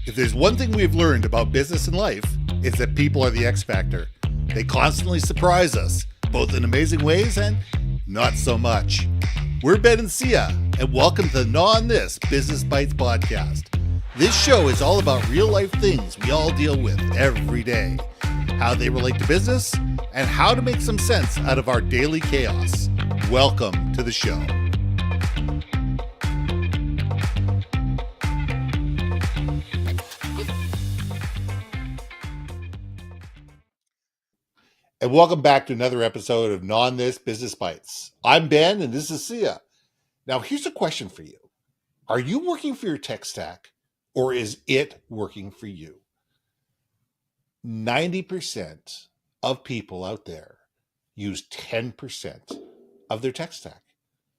If there's one thing we've learned about business and life, it's that people are the X factor. They constantly surprise us, both in amazing ways and not so much. We're Ben and Syya, and welcome to the On This Business Bites podcast. This show is all about real life things we all deal with every day, how they relate to business, and how to make some sense out of our daily chaos. Welcome to the show. And welcome back to another episode of On This Business Bites. I'm Ben, and this is Syya. Now, here's a question for you. Are you working for your tech stack, or is it working for you? 90% of people out there use 10% of their tech stack,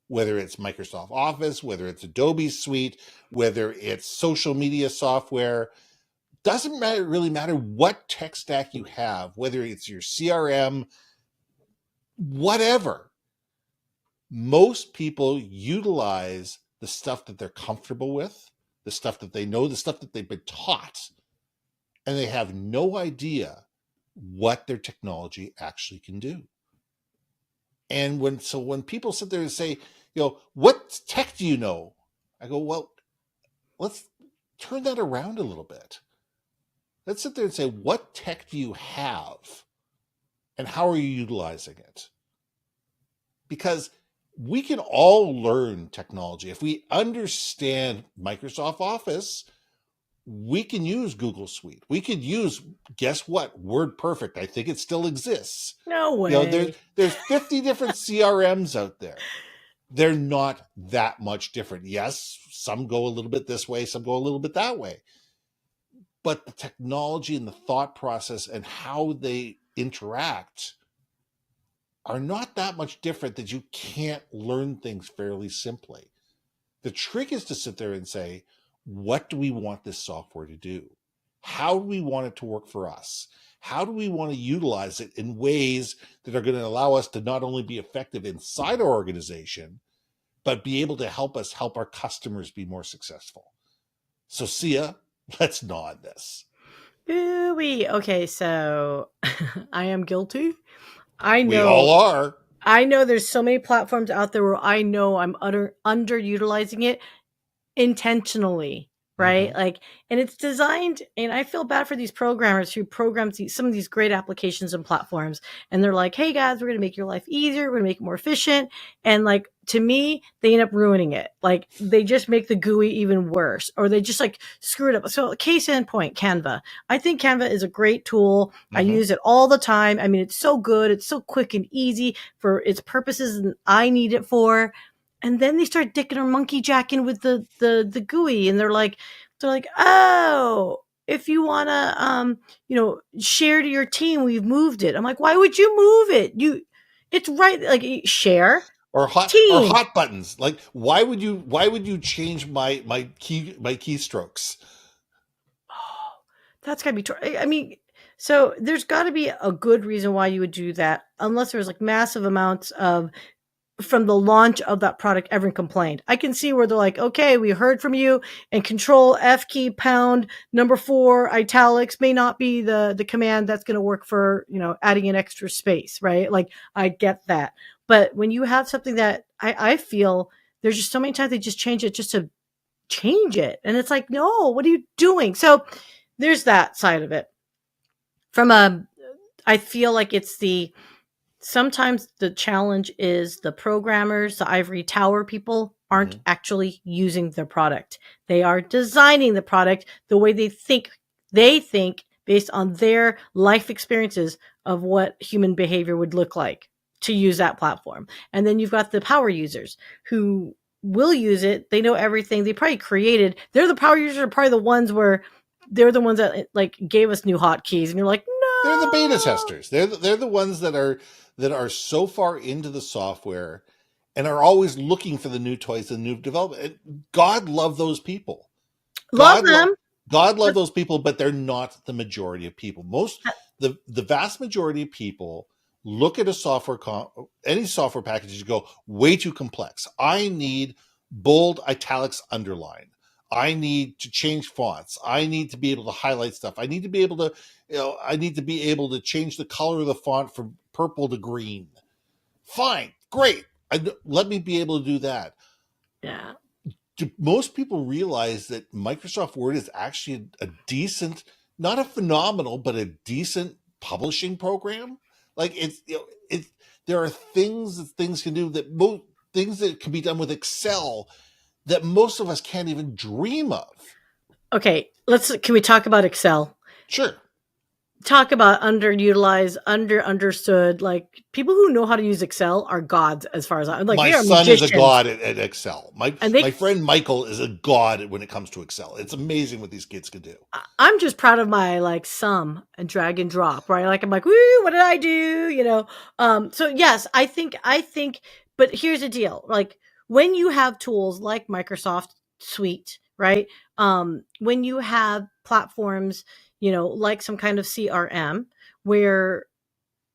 whether it's Microsoft Office, whether it's Adobe Suite, whether it's social media software. Doesn't really matter what tech stack you have, whether it's your CRM, whatever. Most people utilize the stuff that they're comfortable with, the stuff that they know, the stuff that they've been taught, and they have no idea what their technology actually can do. And when people sit there and say, what tech do you know? I go, well, let's turn that around a little bit. Let's sit there and say, what tech do you have and how are you utilizing it? Because we can all learn technology. If we understand Microsoft Office, we can use Google Suite. We could use, guess what? WordPerfect. I think it still exists. No way. There's 50 different CRMs out there. They're not that much different. Yes, some go a little bit this way, some go a little bit that way. But the technology and the thought process and how they interact are not that much different that you can't learn things fairly simply. The trick is to sit there and say, what do we want this software to do? How do we want it to work for us? How do we want to utilize it in ways that are going to allow us to not only be effective inside our organization, but be able to help us help our customers be more successful? So Syya, let's nod this. Ooh-wee. Okay, so I am guilty. I know. We all are. I know there's so many platforms out there where I know I'm underutilizing it intentionally, right? Mm-hmm. And it's designed, and I feel bad for these programmers who program some of these great applications and platforms. And they're like, hey guys, we're going to make your life easier. We're going to make it more efficient. And to me, they end up ruining it. They just make the GUI even worse, or they just screw it up. So case in point, Canva. I think Canva is a great tool. Mm-hmm. I use it all the time. I mean, it's so good. It's so quick and easy for its purposes and I need it for. And then they start dicking or monkey jacking with the GUI, and they're like, oh, if you want to, share to your team, we've moved it. I'm like, why would you move it? It's right. Share or hot buttons. Why would you change my keystrokes? Oh, that's gotta be. So there's got to be a good reason why you would do that, unless there's massive amounts of. From the launch of that product, everyone complained. I can see where they're like, okay, we heard from you, and Control F key pound number 4 italics may not be the command that's going to work for, adding an extra space, right? I get that. But when you have something that I feel there's just so many times they just change it just to change it. And it's like, no, what are you doing? So there's that side of it. I feel like sometimes the challenge is the programmers, the ivory tower people aren't actually using the product. They are designing the product the way they think based on their life experiences of what human behavior would look like to use that platform. And then you've got the power users who will use it. They know everything. They probably created. They're the power users are probably the ones where they're the ones that gave us new hotkeys. And you're like, no. They're the beta testers. They're the ones that are so far into the software and are always looking for the new toys and new development. God love those people. Love them. God love those people, but they're not the majority of people. The vast majority of people look at any software package and go, way too complex. I need bold, italics, underline. I need to change fonts. I need to be able to highlight stuff. I need to be able to, I need to be able to change the color of the font from purple to green. Fine, great. Let me be able to do that. Yeah. Do most people realize that Microsoft Word is actually a decent, not a phenomenal, but a decent publishing program? Like it's there are things that things can do that things that can be done with Excel that most of us can't even dream of. Okay, can we talk about Excel? Sure. Talk about underutilized, understood. Like, people who know how to use Excel are gods, as far as I'm like, My they are son is a magicians. god at Excel. My And my friend Michael is a god when it comes to Excel. It's amazing what these kids can do. I'm just proud of my like sum and drag and drop, right? Like, I'm like, woo, what did I do? So yes, I think, but here's the deal. Like, when you have tools like Microsoft Suite, right? When you have platforms, like some kind of CRM where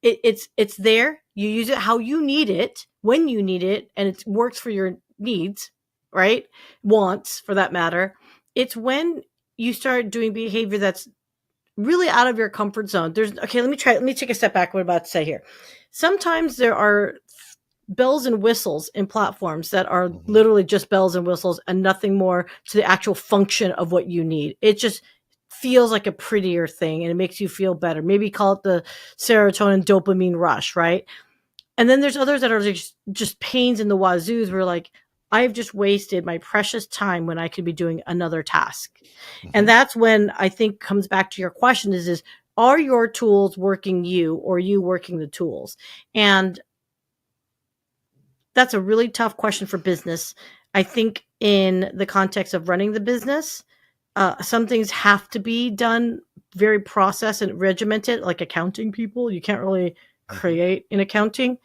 it's there, you use it how you need it, when you need it, and it works for your needs, right? Wants, for that matter. It's when you start doing behavior that's really out of your comfort zone. Let me take a step back what I'm about to say here. Sometimes there are bells and whistles in platforms that are literally just bells and whistles and nothing more to the actual function of what you need. It just feels like a prettier thing and it makes you feel better. Maybe call it the serotonin dopamine rush, right? And then there's others that are just pains in the wazoos where, like, I've just wasted my precious time when I could be doing another task. And that's when I think comes back to your question is are your tools working you, or you working the tools? And that's a really tough question for business. I think in the context of running the business, some things have to be done very process and regimented, like accounting people. You can't really create in accounting.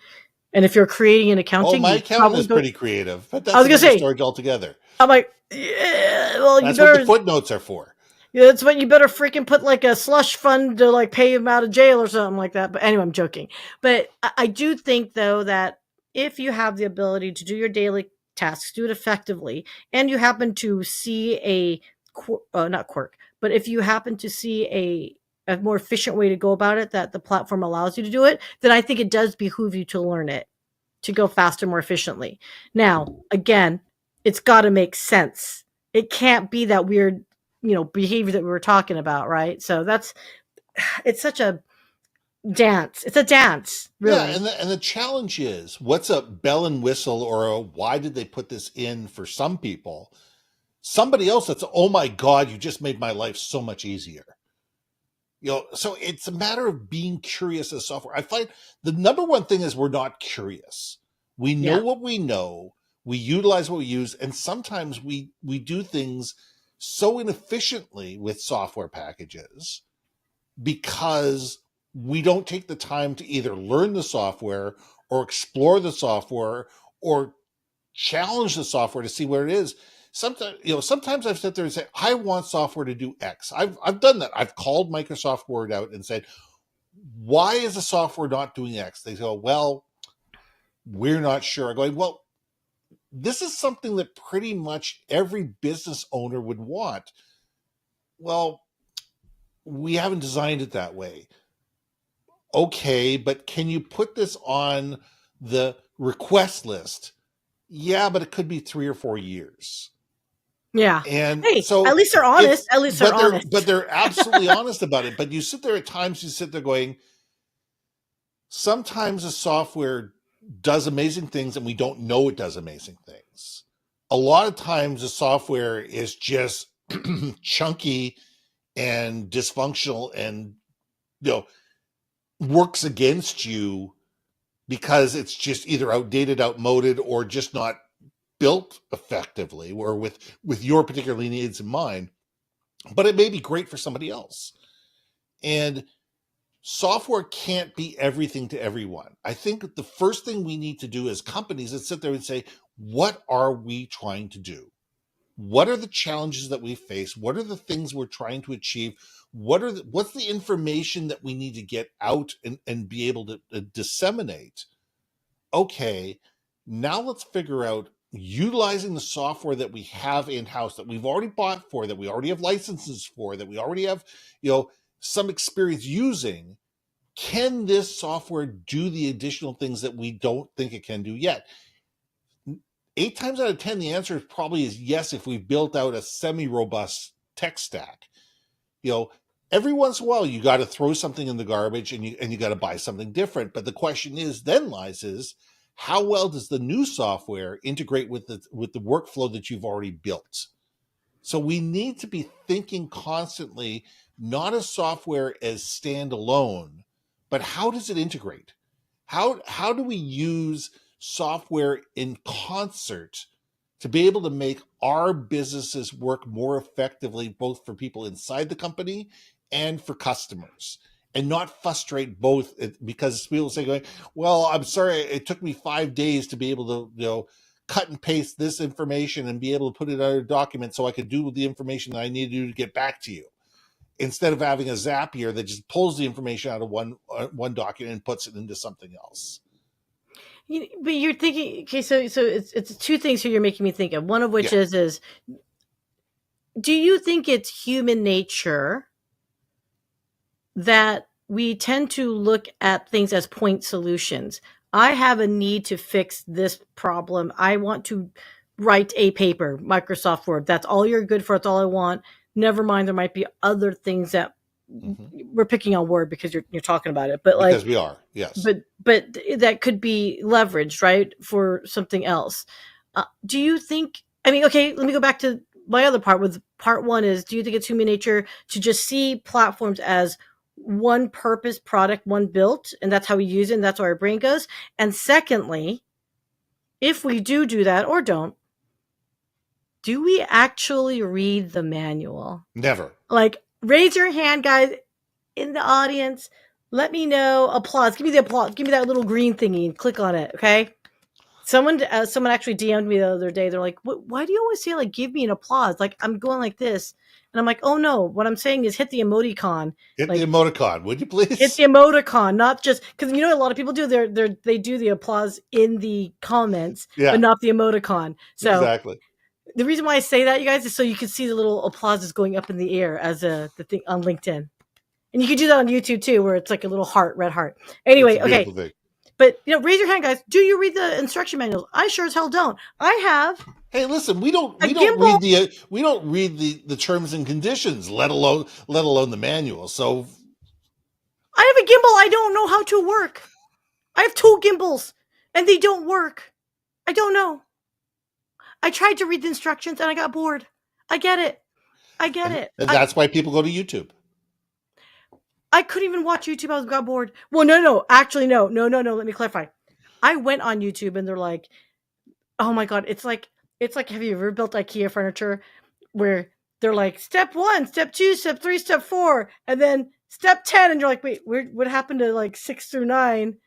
And if you're creating in Oh, accounting, my you accountant probably is don't. pretty creative, but I that's was gonna another say, story altogether. I'm like, yeah, well, you That's what the better. footnotes are for. Yeah, that's what you better freaking put like a slush fund to like pay him out of jail or something like that. But anyway, I'm joking. But I do think though that if you have the ability to do your daily tasks, do it effectively, and you happen to see not quirk, but if you happen to see a more efficient way to go about it that the platform allows you to do it, then I think it does behoove you to learn it, to go faster, more efficiently. Now, again, it's got to make sense. It can't be that weird, behavior that we were talking about, right? So it's such a dance. It's a dance, Yeah, really. and the challenge is, what's a bell and whistle or a why did they put this in for some people? Somebody else that's, oh my God, you just made my life so much easier. So it's a matter of being curious as software. I find the number one thing is we're not curious. We know Yeah. what we know, we utilize what we use, and sometimes we do things so inefficiently with software packages because we don't take the time to either learn the software or explore the software or challenge the software to see where it is. Sometimes I've sat there and said, I want software to do X. I've done that. I've called Microsoft Word out and said, why is the software not doing X? They go, well, we're not sure. I'm going, well, this is something that pretty much every business owner would want. Well, we haven't designed it that way. Okay, but can you put this on the request list? Yeah, but it could be 3 or 4 years. Yeah. And Hey, at so least they're it's honest. At least they're but honest. they're absolutely honest about it. But you sit there at times, you sit there going, sometimes the software does amazing things and we don't know it does amazing things. A lot of times the software is just chunky and dysfunctional and you know works against you because it's just either outdated, outmoded, or just not built effectively or with your particular needs in mind. But it may be great for somebody else. And software can't be everything to everyone. I think the first thing we need to do as companies is sit there and say, what are we trying to do? What are the challenges that we face? What are the things we're trying to achieve? What's the information that we need to get out and be able to disseminate? Okay, now let's figure out utilizing the software that we have in-house, that we've already bought for, that we already have licenses for, that we already have, some experience using. Can this software do the additional things that we don't think it can do yet? 8 times out of 10, the answer probably is yes, if we've built out a semi-robust tech stack. Every once in a while you got to throw something in the garbage and you got to buy something different. But the question is how well does the new software integrate with the workflow that you've already built? So we need to be thinking constantly, not as software as standalone, but how does it integrate? How do we use software in concert to be able to make our businesses work more effectively, both for people inside the company and for customers, and not frustrate both? Because people say, well, I'm sorry, it took me 5 days to be able to, cut and paste this information and be able to put it on a document so I could do the information that I need to do to get back to you, instead of having a Zapier that just pulls the information out of one document and puts it into something else. But you're thinking, okay, so it's two things here you're making me think of. One of which is, do you think it's human nature that we tend to look at things as point solutions? I have a need to fix this problem. I want to write a paper, Microsoft Word. That's all you're good for. That's all I want. Never mind, there might be other things that we're picking on Word because you're talking about it, but because we are, yes. But that could be leveraged, right, for something else. Do you think? I mean, okay, let me go back to my other part. With part one is, do you think it's human nature to just see platforms as one purpose product, one built, and that's how we use it, and that's where our brain goes? And secondly, if we do that or don't, do we actually read the manual? Never. Like, raise your hand, guys, in the audience. Let me know. Applause. Give me the applause. Give me that little green thingy and click on it. Okay. Someone actually DM'd me the other day. They're like, why do you always say, like, give me an applause? Like, I'm going like this. And I'm like, oh no, what I'm saying is hit the emoticon. Hit the emoticon, would you please? Hit the emoticon, not just because a lot of people do they do the applause in the comments, but not the emoticon. So exactly. The reason why I say that, you guys, is so you can see the little applauses going up in the air as the thing on LinkedIn. And you can do that on YouTube too, where it's like a little heart, red heart. Anyway, okay. Thing. But raise your hand, guys. Do you read the instruction manuals? I sure as hell don't. I have. Hey, listen, we don't read the terms and conditions, let alone the manual. So I have a gimbal. I don't know how to work. I have 2 gimbals and they don't work. I don't know. I tried to read the instructions and I got bored. I get it. And that's why people go to YouTube. I couldn't even watch YouTube. I got bored. Well, no. Actually, no. Let me clarify. I went on YouTube and they're like, oh my God. It's like, have you ever built IKEA furniture where they're like, step 1, step 2, step 3, step 4, and then step 10. And you're like, wait, what happened to like 6 through 9?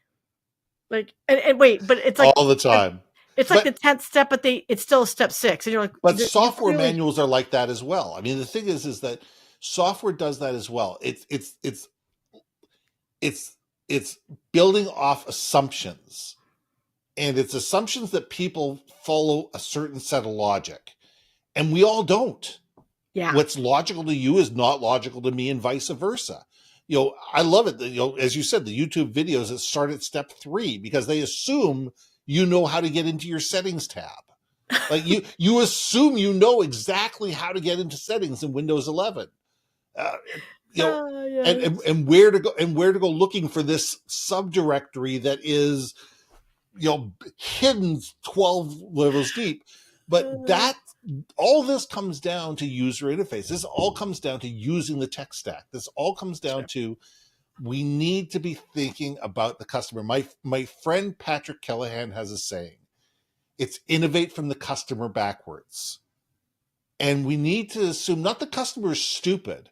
Like, and wait, but it's like all the time. It's like the 10th step, but it's still step 6. And you're like, but software manuals are like that as well. I mean, the thing is that software does that as well. It's building off assumptions, and it's assumptions that people follow a certain set of logic, and we all don't. Yeah. What's logical to you is not logical to me, and vice versa. I love it. As you said, the YouTube videos that start at step 3 because they assume you know how to get into your settings tab. Like you assume you know exactly how to get into settings in Windows 11. Yes. And where to go looking for this subdirectory that is hidden 12 levels deep. But that all this comes down to user interface. This all comes down to using the tech stack. This all comes down to, we need to be thinking about the customer. My friend Patrick Callahan has a saying. It's innovate from the customer backwards. And we need to assume not the customer is stupid.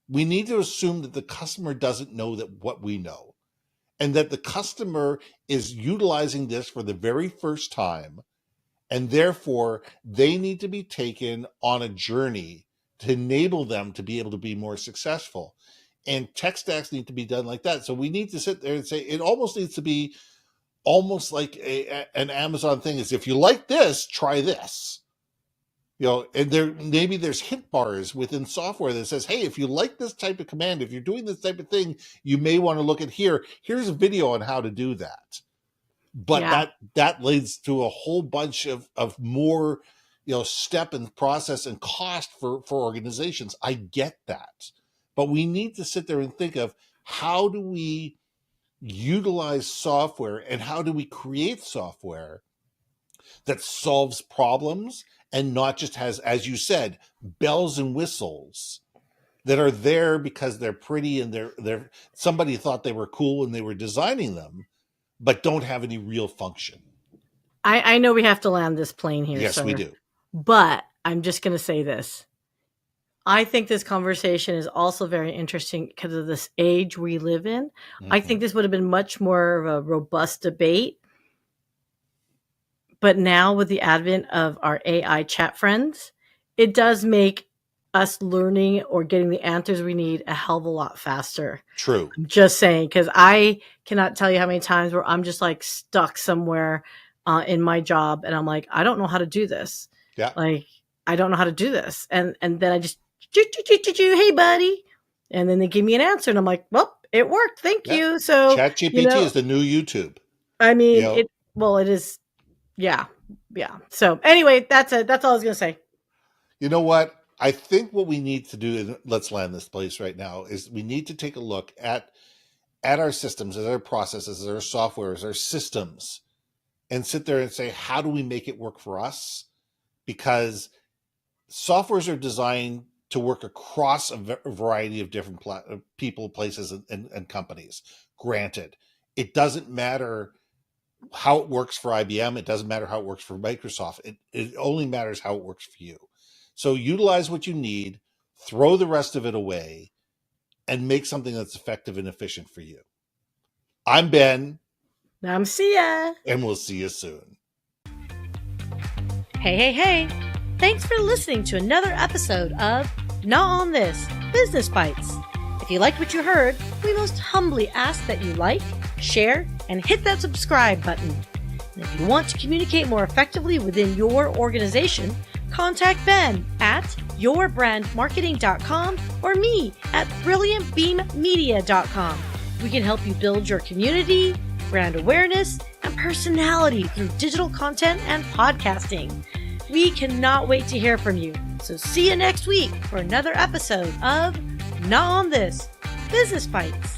We need to assume that the customer doesn't know that what we know, and that the customer is utilizing this for the very first time, and therefore they need to be taken on a journey to enable them to be able to be more successful. And tech stacks need to be done like that. So we need to sit there and say, it almost needs to be almost like an Amazon thing is, if you like this, try this. And maybe there's hint bars within software that says, hey, if you like this type of command, if you're doing this type of thing, you may want to look at here. Here's a video on how to do that. But that leads to a whole bunch of more, step and process and cost for organizations. I get that. But we need to sit there and think of, how do we utilize software and how do we create software that solves problems and not just has, as you said, bells and whistles that are there because they're pretty and they're somebody thought they were cool when they were designing them, but don't have any real function. I know we have to land this plane here. Yes, we do. But I'm just going to say this. I think this conversation is also very interesting because of this age we live in. Mm-hmm. I think this would have been much more of a robust debate. But now with the advent of our AI chat friends, it does make us learning or getting the answers we need a hell of a lot faster. True. I'm just saying, because I cannot tell you how many times where I'm just like stuck somewhere in my job and I'm like, I don't know how to do this. Yeah. Like, I don't know how to do this. And then I just, hey, buddy. And then they give me an answer and I'm like, well, it worked. Thank you. So ChatGPT is the new YouTube. I mean, it is. Yeah. Yeah. So anyway, that's it. That's all I was going to say. You know what? I think what we need to do, and let's land this place right now, is we need to take a look at our systems, at our processes, our softwares, our systems, and sit there and say, how do we make it work for us? Because softwares are designed to work across a variety of different people, places, and companies. Granted, it doesn't matter how it works for IBM. It doesn't matter how it works for Microsoft. It only matters how it works for you. So utilize what you need, throw the rest of it away, and make something that's effective and efficient for you. I'm Ben. I'm Syya. And we'll see you soon. Hey. Thanks for listening to another episode of Not on This, Business Bites. If you liked what you heard, we most humbly ask that you like, share, and hit that subscribe button. And if you want to communicate more effectively within your organization, contact Ben at yourbrandmarketing.com or me at brilliantbeammedia.com. We can help you build your community, brand awareness, and personality through digital content and podcasting. We cannot wait to hear from you. So see you next week for another episode of Not on This, Business Bites.